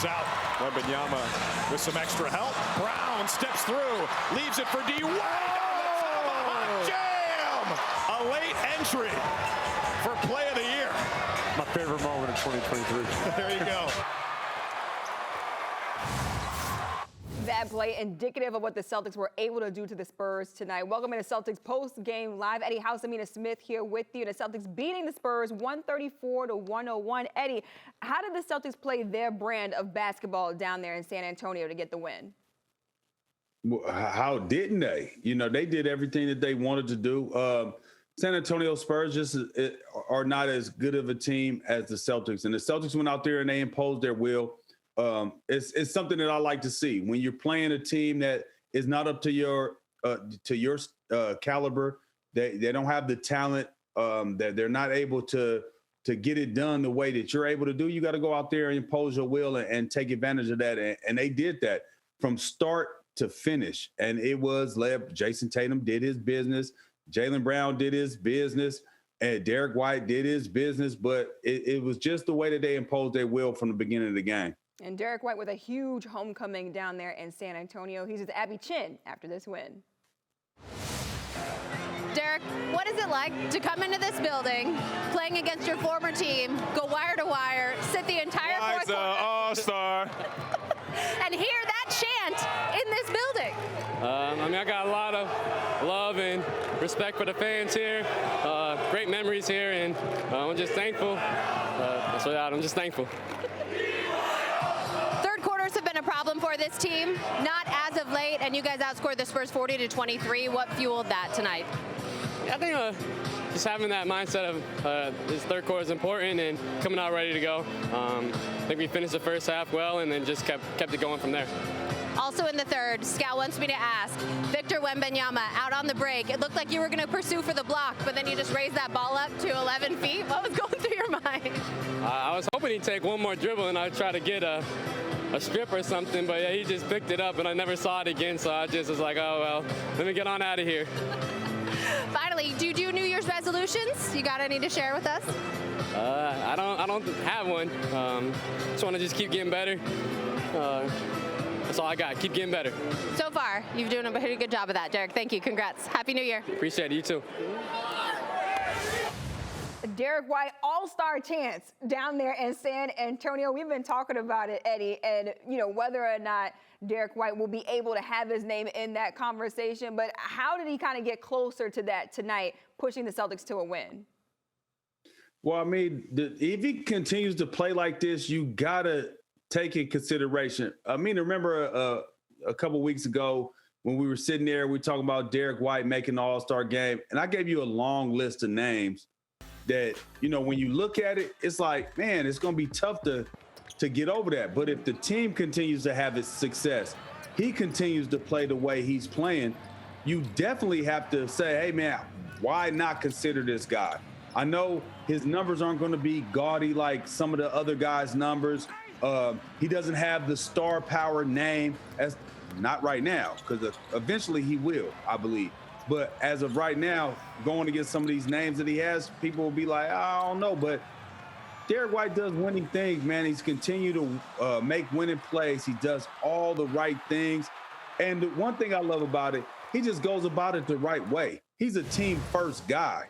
goes out. Wembanyama with some extra help. Brown steps through, leaves it for D. Wade on the jam! A late entry for play of the year. My favorite moment of 2023. There you go. That play indicative of what the Celtics were able to do to the Spurs tonight. Welcome to Celtics post-game live. Eddie House, Amina Smith here with you. The Celtics beating the Spurs 134-101. Eddie, how did the Celtics play their brand of basketball down there in San Antonio to get the win? How didn't they? You know, they did everything that they wanted to do. San Antonio Spurs just are not as good of a team as the Celtics. And the Celtics went out there and they imposed their will. It's something that I like to see when you're playing a team that is not up to your caliber. They don't have the talent, that they're not able to get it done the way that you're able to do. You got to go out there and impose your will and take advantage of that. And they did that from start to finish. And it was led. Jason Tatum did his business. Jaylen Brown did his business. And Derrick White did his business. But it was just the way that they imposed their will from the beginning of the game. And Derrick White with a huge homecoming down there in San Antonio. He's with Abby Chin after this win. Derrick, what is it like to come into this building, playing against your former team, go wire to wire, sit the entire fourth quarter, all-star, and hear that chant in this building? I mean, I got a lot of love and respect for the fans here. Great memories here, and I'm just thankful. I'm just thankful. Have been a problem for this team, not as of late, and you guys outscored the Spurs 40-23. What fueled that tonight? Yeah, I think just having that mindset of this third quarter is important and coming out ready to go. I think we finished the first half well and then just kept it going from there. Also in the third, Scal wants me to ask, Victor Wembanyama out on the break. It looked like you were going to pursue for the block, but then you just raised that ball up to 11 feet. What was going through your mind? I was hoping he'd take one more dribble and I'd try to get a strip or something, but yeah, he just picked it up and I never saw it again, so I just was like, oh, well, let me get on out of here. Finally, do you do New Year's resolutions? You got any to share with us? I don't have one. Just want to just keep getting better. That's all I got. Keep getting better. So far, you've doing a pretty good job of that, Derrick. Thank you. Congrats. Happy New Year. Appreciate it. You too. Derrick White all-star chance down there in San Antonio. We've been talking about it, Eddie, and whether or not Derrick White will be able to have his name in that conversation. But how did he kind of get closer to that tonight, pushing the Celtics to a win? Well, I mean, if he continues to play like this, you gotta take in consideration. I mean, remember a couple weeks ago when we were sitting there, we were talking about Derrick White making the All-Star game, and I gave you a long list of names that, when you look at it, it's like, man, it's going to be tough to get over that. But if the team continues to have its success, he continues to play the way he's playing, you definitely have to say, hey, man, why not consider this guy? I know his numbers aren't going to be gaudy like some of the other guys' numbers. He doesn't have the star power name, as not right now, because eventually he will, I believe. But as of right now, going against some of these names that he has, people will be like, I don't know. But Derrick White does winning things, man. He's continued to make winning plays. He does all the right things. And the one thing I love about it, he just goes about it the right way. He's a team-first guy.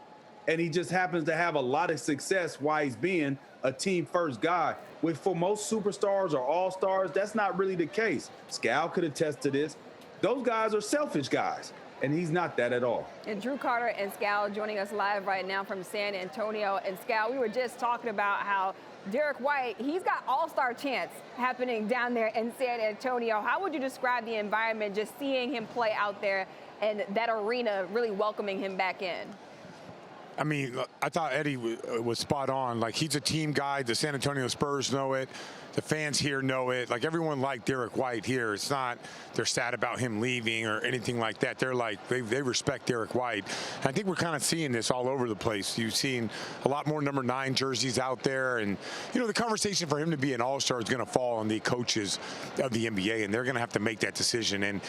And he just happens to have a lot of success while he's being a team-first guy. Which for most superstars or all-stars, that's not really the case. Scal could attest to this. Those guys are selfish guys. And he's not that at all. And Drew Carter and Scal joining us live right now from San Antonio. And Scal, we were just talking about how Derrick White, he's got all-star chants happening down there in San Antonio. How would you describe the environment, just seeing him play out there and that arena really welcoming him back in? I mean, I thought Eddie was spot on. Like, he's a team guy. The San Antonio Spurs know it. The fans here know it. Like, everyone liked Derrick White here. It's not they're sad about him leaving or anything like that. They're like, they respect Derrick White. And I think we're kind of seeing this all over the place. You've seen a lot more number 9 jerseys out there. And, the conversation for him to be an all-star is going to fall on the coaches of the NBA, and they're going to have to make that decision. And,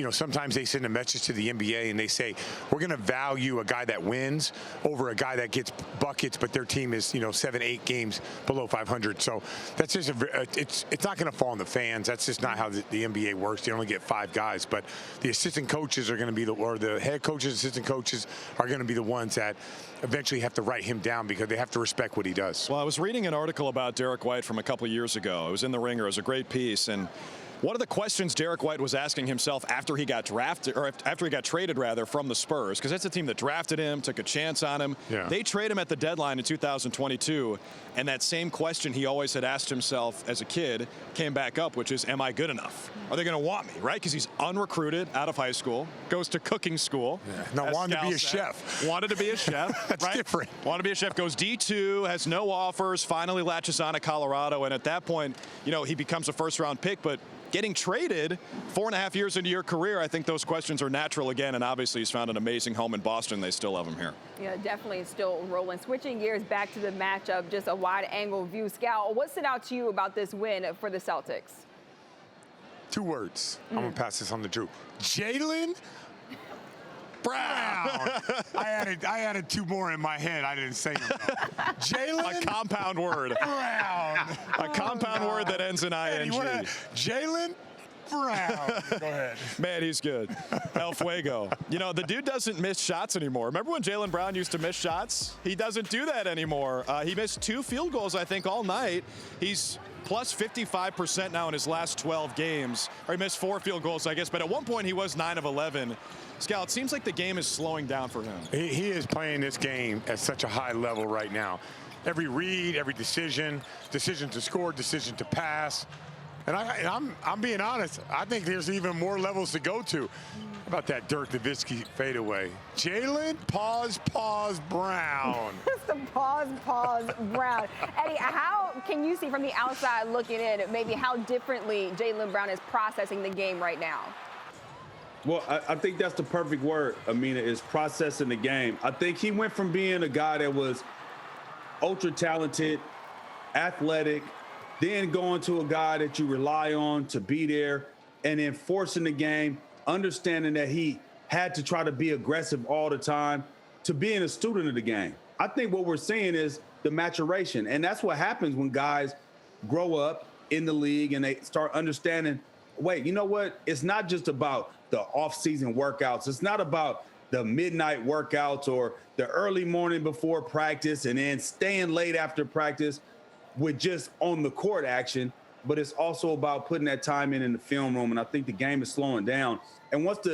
sometimes they send a message to the NBA and they say, we're going to value a guy that wins over a guy that gets buckets, but their team is 7-8 games below 500. So that's just it's not going to fall on the fans. That's just not how the NBA works. You only get 5 guys, but the assistant coaches are going to be the head coaches, assistant coaches are going to be the ones that eventually have to write him down because they have to respect what he does. Well, I was reading an article about Derrick White from a couple of years ago. It was in The Ringer. It was a great piece, and one of the questions Derrick White was asking himself after he got drafted, or after he got traded, rather, from the Spurs, because that's the team that drafted him, took a chance on him. Yeah. They trade him at the deadline in 2022, and that same question he always had asked himself as a kid came back up, which is, am I good enough? Are they going to want me, right? Because he's unrecruited out of high school, goes to cooking school. Yeah. No, wanted to be a chef. Wanted to be a chef. That's right? different. Wanted to be a chef, goes D2, has no offers, finally latches on to Colorado, and at that point, he becomes a first-round pick, but getting traded 4.5 years into your career, I think those questions are natural again, and obviously he's found an amazing home in Boston. They still love him here. Yeah, definitely still rolling. Switching gears back to the matchup, just a wide-angle view. Scal, what stood out to you about this win for the Celtics? 2 words. I'm going to pass this on to Drew. Jaylen Brown. I added 2 more in my head. I didn't say them. Jaylen. A compound word. Brown. A compound word that ends in ing. Jaylen Brown. Go ahead. Man, he's good. El Fuego. The dude doesn't miss shots anymore. Remember when Jaylen Brown used to miss shots? He doesn't do that anymore. He missed 2 field goals, I think, all night. He's plus 55% now in his last 12 games. Or he missed 4 field goals, I guess. But at one point, he was 9 of 11. Scal, it seems like the game is slowing down for him. He is playing this game at such a high level right now. Every read, every decision to score, decision to pass. And I'm being honest, I think there's even more levels to go to. How about that Dirk Nowitzki fadeaway? Jaylen, pause, Brown. Just a pause, Brown. Eddie, how can you see from the outside looking in maybe how differently Jaylen Brown is processing the game right now? Well, I think that's the perfect word, Amina, is processing the game. I think he went from being a guy that was ultra talented, athletic, then going to a guy that you rely on to be there, and then forcing the game, understanding that he had to try to be aggressive all the time, to being a student of the game. I think what we're seeing is the maturation, and that's what happens when guys grow up in the league and they start understanding, wait, you know what? It's not just about the off-season workouts. It's not about the midnight workouts or the early morning before practice and then staying late after practice with just on the court action, but it's also about putting that time in the film room. And I think the game is slowing down. And once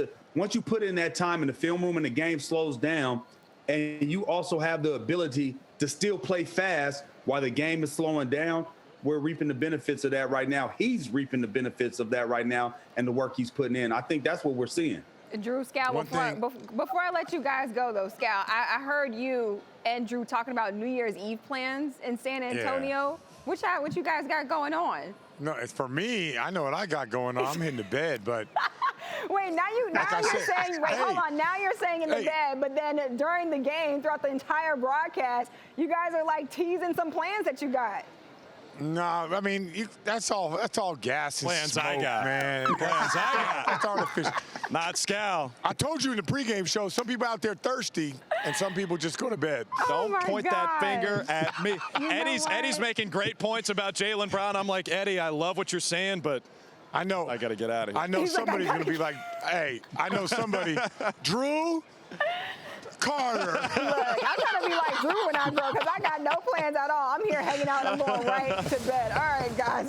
you put in that time in the film room and the game slows down, and you also have the ability to still play fast while the game is slowing down, we're reaping the benefits of that right now. He's reaping the benefits of that right now and the work he's putting in. I think that's what we're seeing. Drew, Scal, before I let you guys go, though, Scal, I heard you and Drew talking about New Year's Eve plans in San Antonio. Yeah. What you guys got going on? No, it's for me. I know what I got going on. I'm hitting the bed, but wait, now you're saying, wait, hold on. Now you're saying in the bed, but then during the game, throughout the entire broadcast, you guys are like teasing some plans that you got. No, I mean that's all gas and plans smoke, I got, man. Plans I got. That's artificial. Not Scal. I told you in the pregame show, some people out there thirsty, and some people just go to bed. Don't point that finger at me. Eddie's making great points about Jaylen Brown. I'm like, Eddie, I love what you're saying, but I know I got to get out of here. I know somebody's going to be like, hey, I know somebody, Drew Carter. Look, I'm trying to be like Drew when I grow because I got no plans at all. I'm here hanging out and I'm going right to bed. All right, guys.